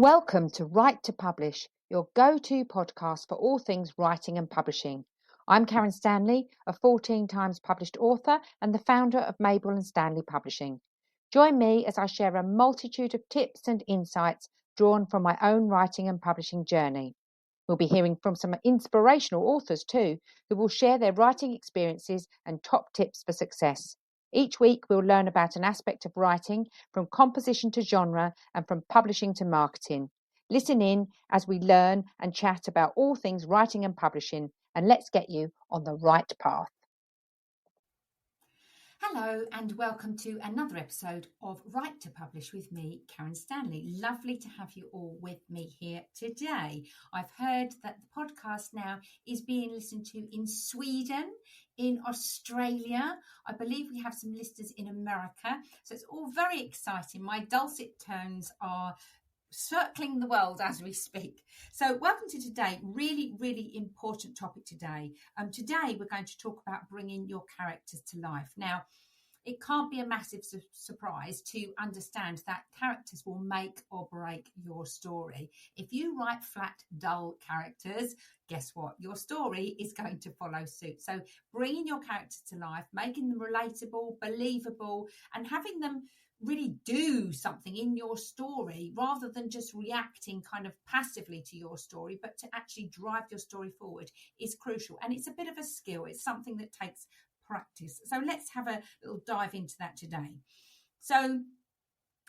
Welcome to Write to Publish, your go-to podcast for all things writing and publishing. I'm Karen Stanley, a 14 times published author and the founder of Mabel and Stanley Publishing. Join me as I share a multitude of tips and insights drawn from my own writing and publishing journey. We'll be hearing from some inspirational authors too, who will share their writing experiences and top tips for success. Each week, we'll learn about an aspect of writing, from composition to genre and from publishing to marketing. Listen in as we learn and chat about all things writing and publishing, and let's get you on the right path. Hello and welcome to another episode of Write to Publish with me, Karen Stanley. Lovely to have you all with me here today. I've heard that the podcast now is being listened to in Sweden, in Australia. I believe we have some listeners in America. So it's all very exciting. My dulcet tones are circling the world as we speak. So welcome to today. Really important topic today. Today we're going to talk about bringing your characters to life. Now, it can't be a massive surprise to understand that characters will make or break your story. If you write flat, dull characters, guess what? Your story is going to follow suit. So bringing your characters to life, making them relatable, believable, and having them really do something in your story rather than just reacting kind of passively to your story, but to actually drive your story forward is crucial. And it's a bit of a skill. It's something that takes practice. So let's have a little dive into that today. So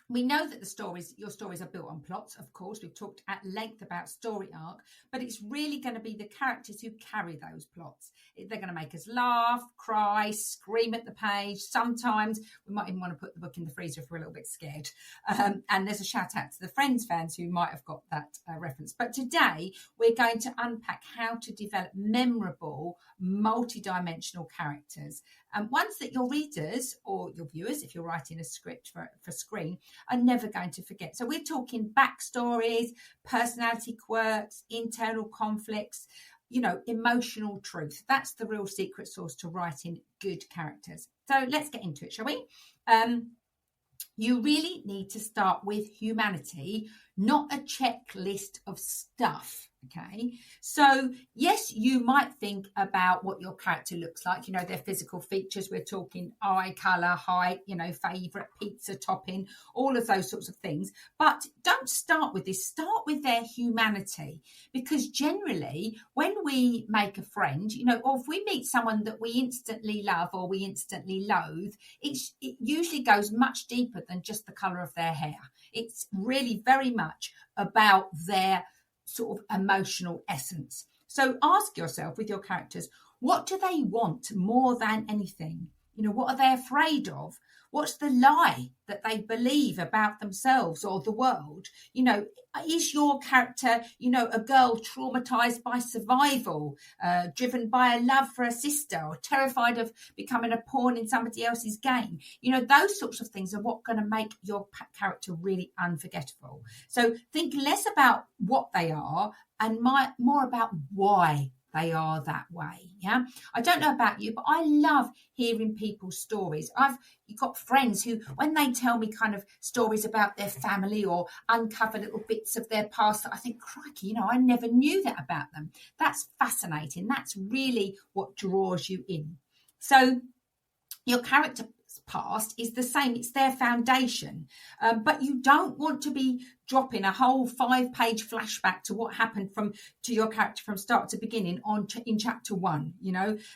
we know that your stories are built on plots, of course. We've talked at length about story arc, but it's really going to be the characters who carry those plots. They're going to make us laugh, cry, scream at the page. Sometimes we might even want to put the book in the freezer if we're a little bit scared. And there's a shout out to the Friends fans who might have got that reference. But today we're going to unpack how to develop memorable, multi-dimensional characters. Ones that your readers or your viewers, if you're writing a script for screen, are never going to forget. So we're talking backstories, personality quirks, internal conflicts, emotional truth. That's the real secret sauce to writing good characters. So let's get into it, shall we? You really need to start with humanity, not a checklist of stuff. Okay, so yes, you might think about what your character looks like, their physical features. We're talking eye colour, height, favourite pizza topping, all of those sorts of things. But don't start with this. Start with their humanity, because generally when we make a friend, or if we meet someone that we instantly love or we instantly loathe, it usually goes much deeper than just the colour of their hair. It's really very much about their sort of emotional essence. So ask yourself with your characters, what do they want more than anything? What are they afraid of? What's the lie that they believe about themselves or the world? Is your character, a girl traumatized by survival, driven by a love for a sister, or terrified of becoming a pawn in somebody else's game? Those sorts of things are what going to make your character really unforgettable. So think less about what they are and more about why they are that way. Yeah, I don't know about you, but I love hearing people's stories. You've got friends who, when they tell me kind of stories about their family or uncover little bits of their past, that I think, crikey, I never knew that about them. That's fascinating. That's really what draws you in. So your character past is the same. It's their foundation, but you don't want to be dropping a whole 5-page flashback to what happened to your character from start to beginning in chapter 1.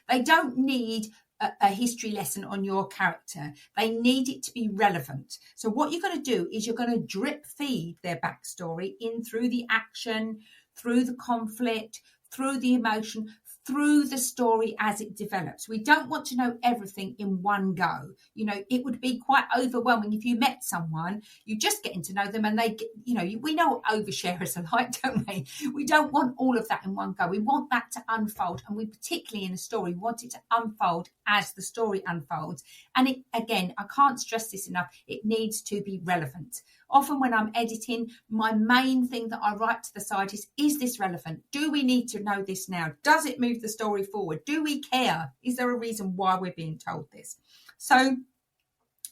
They don't need a history lesson on your character. They need it to be relevant. So what you're going to do is you're going to drip feed their backstory in through the action, through the conflict, through the emotion, through the story as it develops. We don't want to know everything in one go. It would be quite overwhelming if you met someone, you just getting to know them and they get, we know what oversharers are like, don't we? We don't want all of that in one go. We want that to unfold. And we particularly in a story, want it to unfold as the story unfolds. And it, again, I can't stress this enough, it needs to be relevant. Often when I'm editing, my main thing that I write to the side is this relevant? Do we need to know this now? Does it move the story forward? Do we care? Is there a reason why we're being told this? So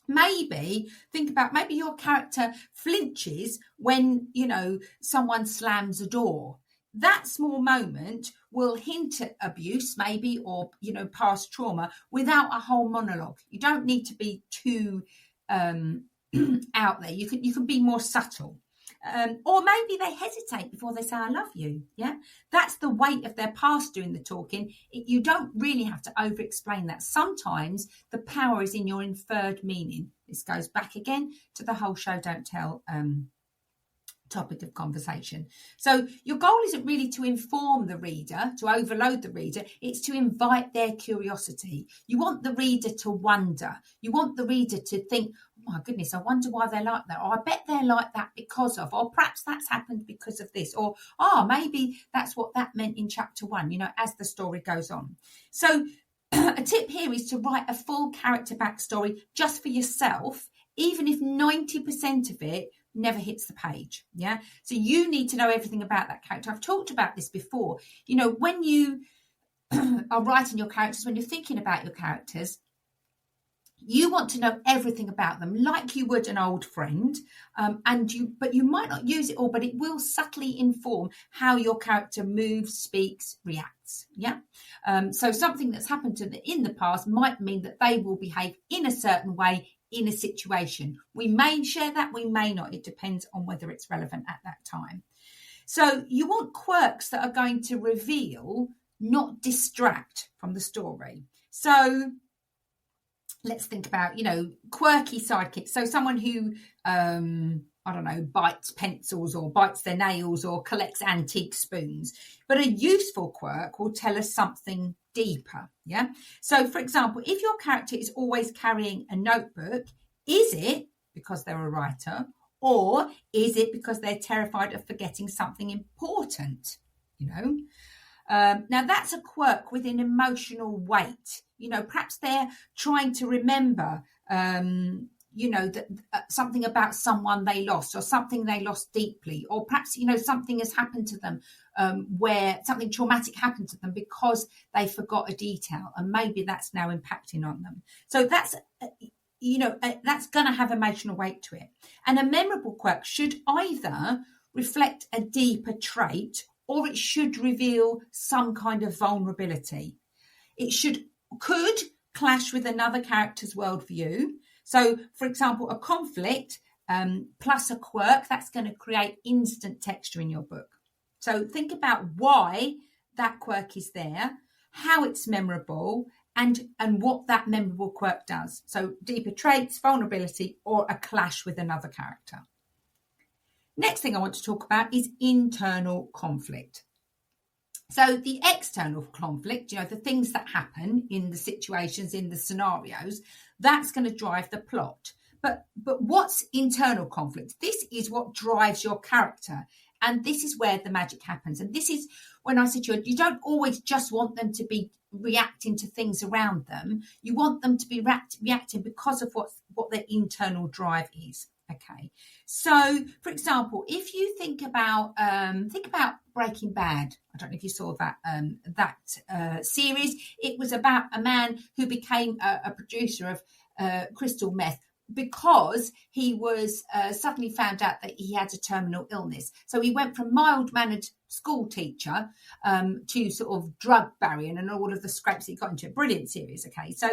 Maybe think about, maybe your character flinches when, someone slams a door. That small moment will hint at abuse, maybe, or, past trauma without a whole monologue. You don't need to be too out there. You can be more subtle. Or maybe they hesitate before they say, I love you. Yeah, that's the weight of their past doing the talking. You don't really have to over-explain that. Sometimes the power is in your inferred meaning. This goes back again to the whole show, don't tell topic of conversation. So your goal isn't really to inform the reader, to overload the reader. It's to invite their curiosity. You want the reader to wonder. You want the reader to think, oh my goodness, I wonder why they're like that. Or I bet they're like that because of, or perhaps that's happened because of this. Or, maybe that's what that meant in chapter 1, as the story goes on. So a tip here is to write a full character backstory just for yourself, even if 90% of it never hits the page. Yeah. So you need to know everything about that character. I've talked about this before. When you are writing your characters, when you're thinking about your characters, you want to know everything about them, like you would an old friend, but you might not use it all, but it will subtly inform how your character moves, speaks, reacts. Yeah. So something that's happened to them in the past might mean that they will behave in a certain way in a situation. We may share that, we may not. It depends on whether it's relevant at that time. So you want quirks that are going to reveal, not distract from the story. So let's think about, quirky sidekicks. So someone who, bites pencils or bites their nails or collects antique spoons. But a useful quirk will tell us something deeper. Yeah. So, for example, if your character is always carrying a notebook, is it because they're a writer, or is it because they're terrified of forgetting something important? Now that's a quirk with an emotional weight. Perhaps they're trying to remember, that something about someone they lost, or something they lost deeply, or perhaps, something has happened to them where something traumatic happened to them because they forgot a detail, and maybe that's now impacting on them. So that's, that's going to have emotional weight to it. And a memorable quirk should either reflect a deeper trait, or it should reveal some kind of vulnerability. It could clash with another character's worldview. So, for example, a conflict plus a quirk, that's going to create instant texture in your book. So think about why that quirk is there, how it's memorable, and what that memorable quirk does. So deeper traits, vulnerability, or a clash with another character. Next thing I want to talk about is internal conflict. So the external conflict, the things that happen in the situations, in the scenarios, that's going to drive the plot. But what's internal conflict? This is what drives your character. And this is where the magic happens. And this is when I said to you don't always just want them to be reacting to things around them. You want them to be reacting because of what their internal drive is. Okay. So, for example, if you think about Breaking Bad. I don't know if you saw that series. It was about a man who became a producer of crystal meth because he was suddenly found out that he had a terminal illness. So he went from mild-mannered school teacher to sort of drug baron and all of the scrapes he got into. Brilliant series. Okay. So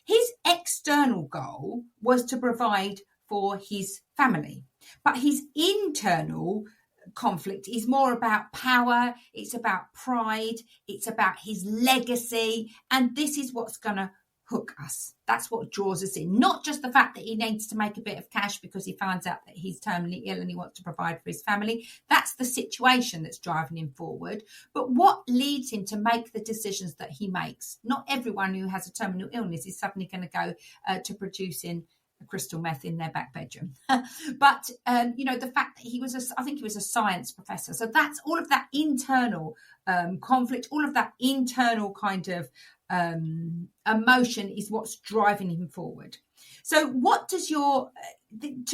his external goal was to provide for his family, but his internal conflict is more about power. It's about pride. It's about his legacy. And this is what's going to hook us. That's what draws us in. Not just the fact that he needs to make a bit of cash because he finds out that he's terminally ill and he wants to provide for his family. That's the situation that's driving him forward. But what leads him to make the decisions that he makes? Not everyone who has a terminal illness is suddenly going to go to producing crystal meth in their back bedroom. But, the fact that I think he was a science professor. So that's all of that internal conflict, all of that internal kind of emotion is what's driving him forward. So what does to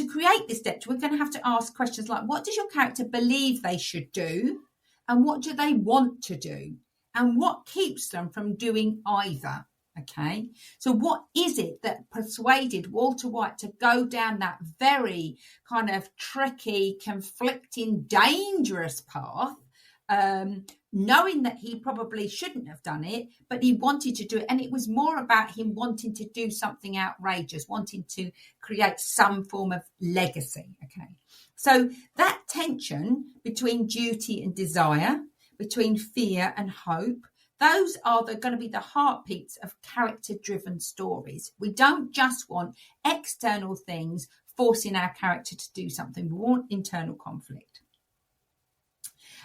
create this depth, we're going to have to ask questions like, what does your character believe they should do? And what do they want to do? And what keeps them from doing either? Okay, so what is it that persuaded Walter White to go down that very kind of tricky, conflicting, dangerous path, knowing that he probably shouldn't have done it, but he wanted to do it? And it was more about him wanting to do something outrageous, wanting to create some form of legacy. Okay, so that tension between duty and desire, between fear and hope, those are going to be the heartbeats of character-driven stories. We don't just want external things forcing our character to do something. We want internal conflict.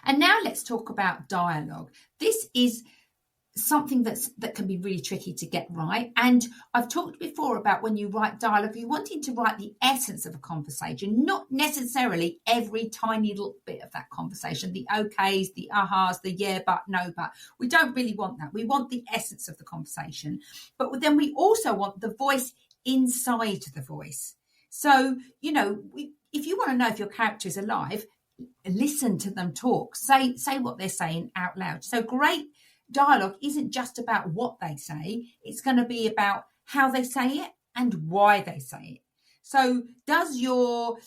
And now let's talk about dialogue. This is something that can be really tricky to get right. And I've talked before about when you write dialogue, you're wanting to write the essence of a conversation, not necessarily every tiny little bit of that conversation, the okays, the ahas, the yeah, but, no, but. We don't really want that. We want the essence of the conversation. But then we also want the voice inside the voice. So, if you want to know if your character is alive, listen to them talk, say what they're saying out loud. So great dialogue isn't just about what they say, it's going to be about how they say it and why they say it. So does your,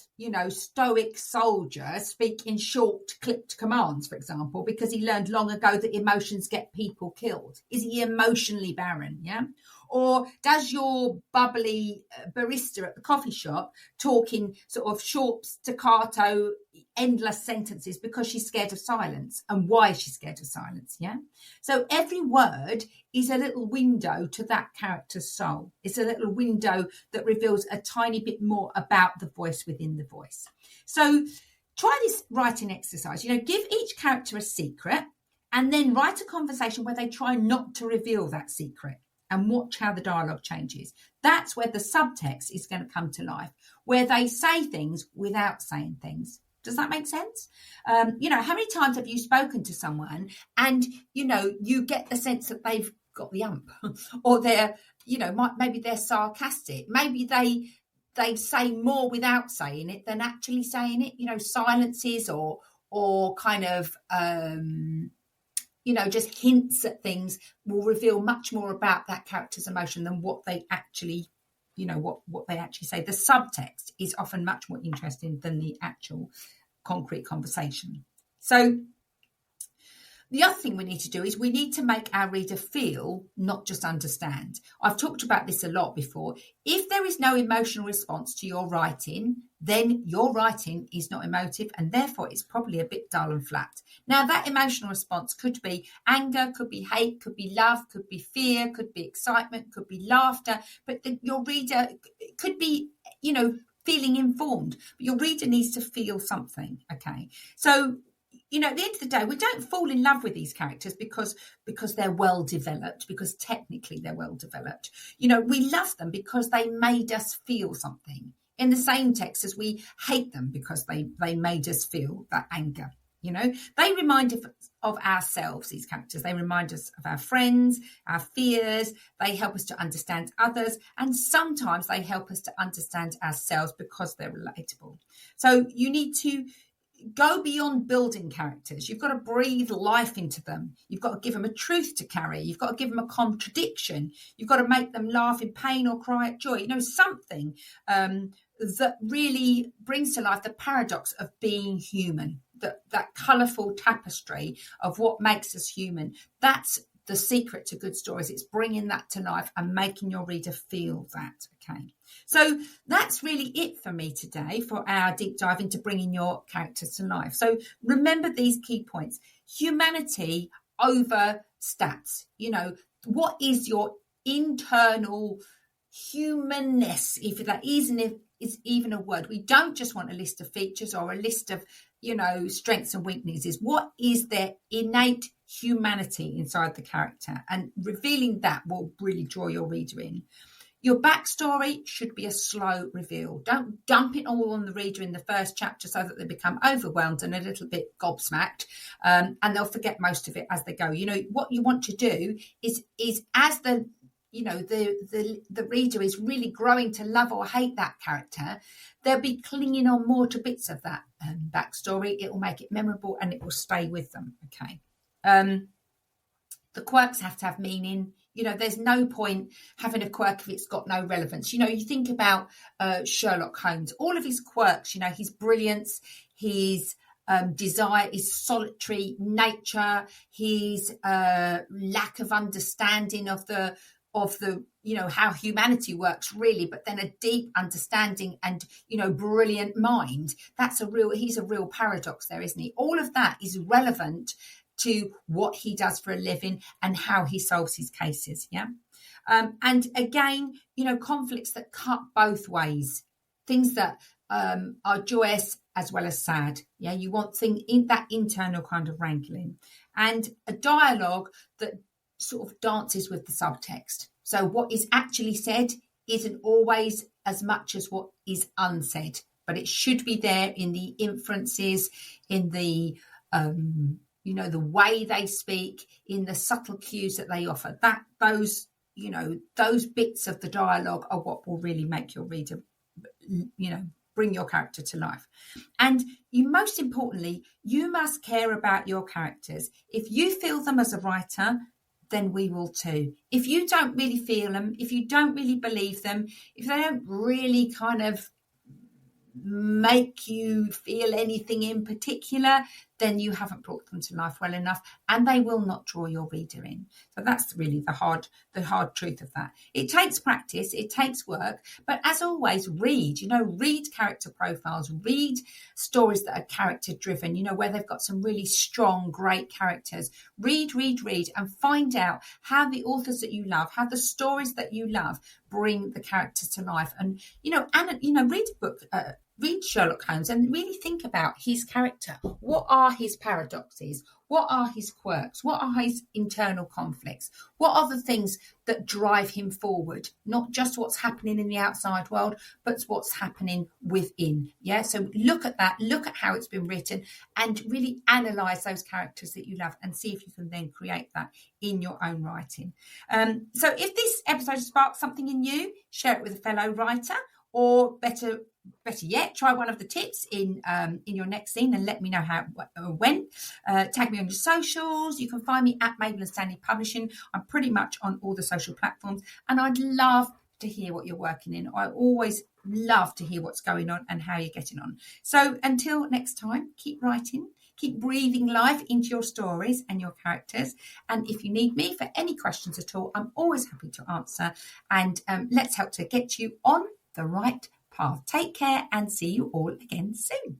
stoic soldier speak in short, clipped commands, for example, because he learned long ago that emotions get people killed? Is he emotionally barren? Yeah. Or does your bubbly barista at the coffee shop talk in sort of short, staccato, endless sentences because she's scared of silence? And why is she scared of silence? Yeah. So every word is a little window to that character's soul. It's a little window that reveals a tiny bit more about the voice within the voice. So try this writing exercise. Give each character a secret and then write a conversation where they try not to reveal that secret, and watch how the dialogue changes. That's where the subtext is going to come to life, where they say things without saying things. Does that make sense? How many times have you spoken to someone and, you get the sense that they've got the ump or they're, maybe they're sarcastic. Maybe they say more without saying it than actually saying it, silences or kind of, just hints at things will reveal much more about that character's emotion than what they actually, what they actually say. The subtext is often much more interesting than the actual concrete conversation. So the other thing we need to do is we need to make our reader feel, not just understand. I've talked about this a lot before. If there is no emotional response to your writing, then your writing is not emotive and therefore it's probably a bit dull and flat. Now, that emotional response could be anger, could be hate, could be love, could be fear, could be excitement, could be laughter, but your reader could be, feeling informed. But your reader needs to feel something, okay? So, at the end of the day, we don't fall in love with these characters because they're well developed, because technically they're well developed. We love them because they made us feel something. In the same text as we hate them because they made us feel that anger. They remind us of ourselves, these characters. They remind us of our friends, our fears. They help us to understand others. And sometimes they help us to understand ourselves because they're relatable. So you need to go beyond building characters. You've got to breathe life into them. You've got to give them a truth to carry. You've got to give them a contradiction. You've got to make them laugh in pain or cry at joy. Something that really brings to life the paradox of being human, that colourful tapestry of what makes us human. That's the secret to good stories. It's bringing that to life and making your reader feel that. Okay. So that's really it for me today for our deep dive into bringing your characters to life. So remember these key points: humanity over stats. What is your internal humanness, if that isn't is even a word? We don't just want a list of features or a list of strengths and weaknesses. What is their innate humanity inside the character? And revealing that will really draw your reader in. Your backstory should be a slow reveal. Don't dump it all on the reader in the first chapter so that they become overwhelmed and a little bit gobsmacked, and they'll forget most of it as they go. What you want to do is as the reader is really growing to love or hate that character, they'll be clinging on more to bits of that backstory. It will make it memorable and it will stay with them. Okay. The quirks have to have meaning. there's no point having a quirk if it's got no relevance. You think about Sherlock Holmes, all of his quirks, his brilliance, his desire, his solitary nature, his lack of understanding of the how humanity works really, but then a deep understanding and brilliant mind. He's a real paradox there, isn't he? All of that is relevant to what he does for a living and how he solves his cases. And again, conflicts that cut both ways, things that are joyous as well as sad. You want that internal kind of wrangling, and a dialogue that sort of dances with the subtext. So what is actually said isn't always as much as what is unsaid, but it should be there in the inferences, in the the way they speak, in the subtle cues that they offer. Those bits of the dialogue are what will really make your reader, bring your character to life. And most importantly, you must care about your characters. If you feel them as a writer, then we will too. If you don't really feel them, if you don't really believe them, if they don't really kind of make you feel anything in particular, then you haven't brought them to life well enough, and they will not draw your reader in. So that's really the hard truth of that. It takes practice, it takes work, but as always, read character profiles, read stories that are character driven, where they've got some really strong, great characters. Read, and find out how the authors that you love, how the stories that you love bring the characters to life. And read a book, read Sherlock Holmes and really think about his character. What are his paradoxes? What are his quirks? What are his internal conflicts? What are the things that drive him forward? Not just what's happening in the outside world, but what's happening within. So look at that, look at how it's been written, and really analyse those characters that you love and see if you can then create that in your own writing. So if this episode sparks something in you, share it with a fellow writer, or better yet, try one of the tips in your next scene and let me know how it went. Tag me on your socials. You can find me at Mabel and Stanley Publishing. I'm pretty much on all the social platforms, and I'd love to hear what you're working in. I always love to hear what's going on and how you're getting on. So until next time, keep writing, keep breathing life into your stories and your characters. And if you need me for any questions at all, I'm always happy to answer. And let's help to get you on the right path. Take care and see you all again soon.